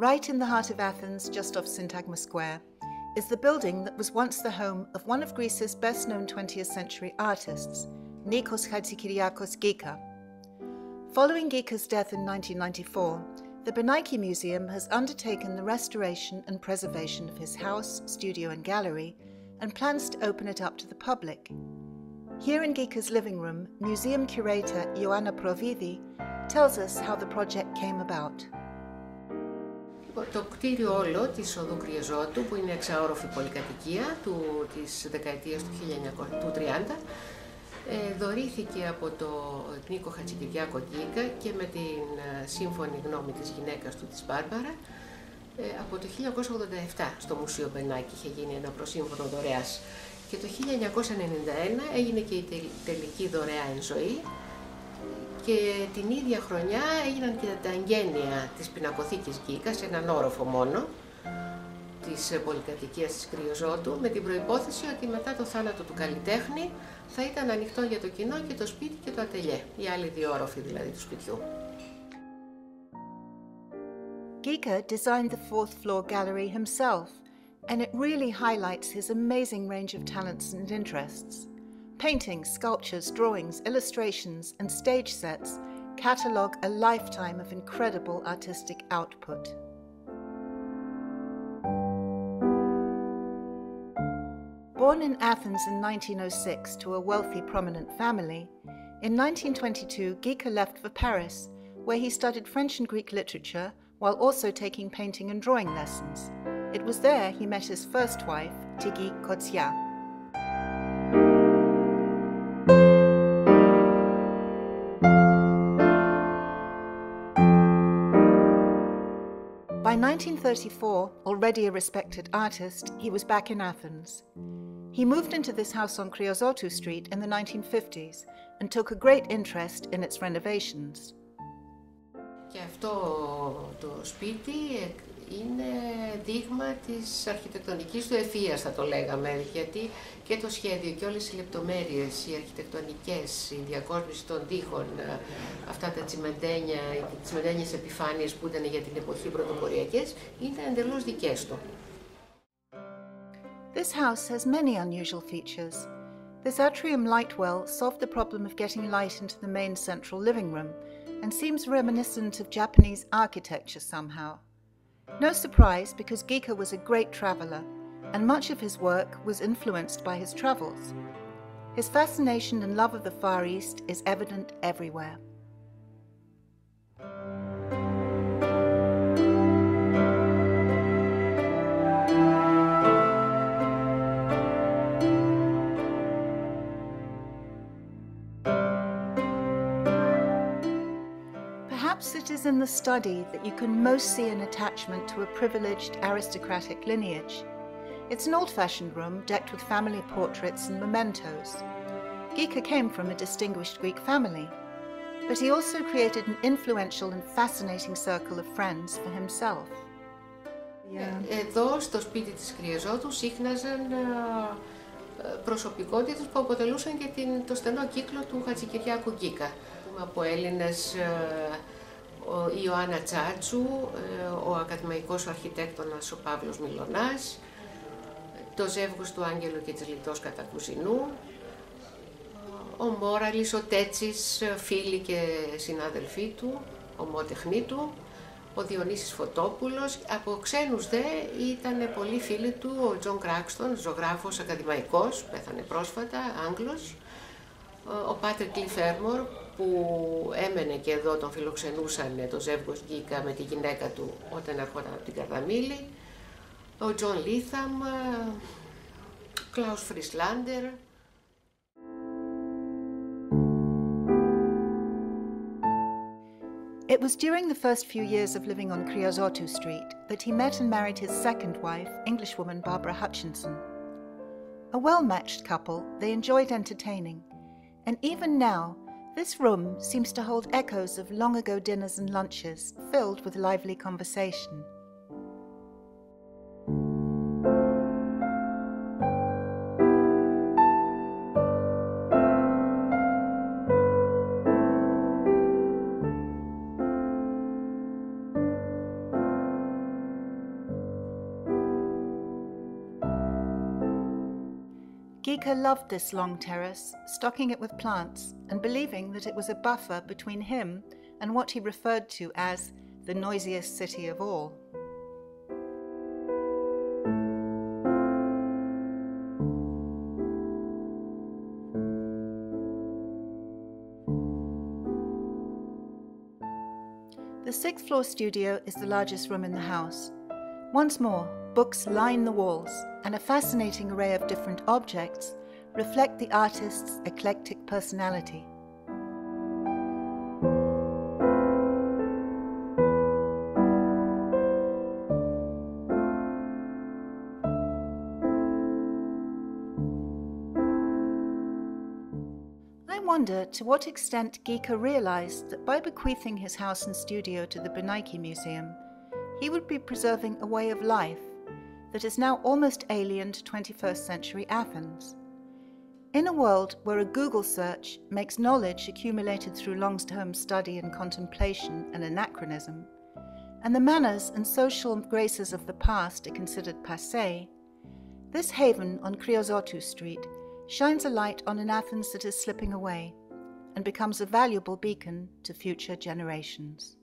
Right in the heart of Athens, just off Syntagma Square, is the building that was once the home of one of Greece's best-known 20th century artists, Nikos Hadjikyriakou-Ghika. Following Ghika's death in 1994, the Hadjikyriakou Museum has undertaken the restoration and preservation of his house, studio and gallery, and plans to open it up to the public. Here in Ghika's living room, museum curator Ioanna Providhi tells us how the project came about. Το κτίριο όλο της οδού Κρυοζότου, που είναι εξαόροφη πολυκατοικία της δεκαετίας του 30, δωρήθηκε από τον Νίκο Χατζικυριάκο-Ghika και με την σύμφωνη γνώμη της γυναίκας του, της Μπάρμπαρα, από το 1987 στο Μουσείο Μπενάκη είχε γίνει ένα προσύμφωνο δωρεάς. Και το 1991 έγινε και η τελική δωρεά εν ζωή. Και την ίδια χρονιά έγιναν και τα εγγένεια της πινακοθήκης Ghika σε έναν όροφο μόνο της πολυκατοικίας της Κρυοζότου, με την προϋπόθεση ότι μετά το θάνατο του καλλιτέχνη θα ήταν ανοιχτό για το κοινό και το σπίτι και το ατελιέ, οι άλλοι δύο όροφοι δηλαδή του σπιτιού. Ghika designed the fourth floor gallery himself, and it really highlights his amazing range of talents and interests. Paintings, sculptures, drawings, illustrations, and stage sets catalogue a lifetime of incredible artistic output. Born in Athens in 1906 to a wealthy, prominent family, in 1922 Ghika left for Paris, where he studied French and Greek literature while also taking painting and drawing lessons. It was there he met his first wife, Tigi Kotsia. By 1934, already a respected artist, he was back in Athens. He moved into this house on Kriozotou Street in the 1950s and took a great interest in its renovations. Και αυτό το σπίτι είναι δείγμα της αρχιτεκτονικής του ευφυΐας, θα το λέγαμε, γιατί και το σχέδιο και όλες οι λεπτομέρειες, οι αρχιτεκτονικές, η διακόσμηση των τοίχων, αυτά τα τσιμεντένιες επιφάνειες που ήταν για την εποχή πρωτοποριακές, είναι εντελώς δικές του. This house has many unusual features. This atrium light well solved the problem of getting light into the main central living room and seems reminiscent of Japanese architecture somehow. No surprise, because Ghika was a great traveller, and much of his work was influenced by his travels. His fascination and love of the Far East is evident everywhere. Perhaps it is in the study that you can most see an attachment to a privileged aristocratic lineage. It's an old-fashioned room decked with family portraits and mementos. Ghika came from a distinguished Greek family, but he also created an influential and fascinating circle of friends for himself. Εδώ στο σπίτι της Κρυοζότου σύχναζαν προσωπικότητες που αποτελούσαν και το στενό κύκλο του Hadjikyriakou-Ghika. Από Έλληνες, η Ιωάννα Τσάτσου, ο ακαδημαϊκός αρχιτέκτονας ο Παύλος Μιλωνάς, το ζεύγος του Άγγελου και της Λιτός Κατακουζινού, ο Μόραλης, ο Τέτσης, φίλοι και συνάδελφοί του, ομότεχνοί του, ο Διονύσης Φωτόπουλος. Από ξένους δε ήταν πολλοί φίλοι του, ο Τζον Κράκστον, ζωγράφος ακαδημαϊκός, πέθανε πρόσφατα, Άγγλος, ο Πάτερ Κλιφ Έρμορ, που έμενε και εδώ, τον φιλοξενούσαν το ζεύγος Ghika με τη γυναίκα του όταν ερχόταν από την Καρδαμήλη, ο Τζον Λίθαμ, Κλάους Φρισλάντερ. It was during the first few years of living on Kriozotou Street that he met and married his second wife, Englishwoman Barbara Hutchinson. A well-matched couple, they enjoyed entertaining, and even now, this room seems to hold echoes of long-ago dinners and lunches filled with lively conversation. Ghika loved this long terrace, stocking it with plants and believing that it was a buffer between him and what he referred to as the noisiest city of all. The sixth-floor studio is the largest room in the house. Once more, books line the walls, and a fascinating array of different objects reflect the artist's eclectic personality. I wonder to what extent Ghika realized that by bequeathing his house and studio to the Hadjikyriakou Museum, he would be preserving a way of life that is now almost alien to 21st century Athens. In a world where a Google search makes knowledge accumulated through long-term study and contemplation an anachronism, and the manners and social graces of the past are considered passé, this haven on Chrysotou Street shines a light on an Athens that is slipping away and becomes a valuable beacon to future generations.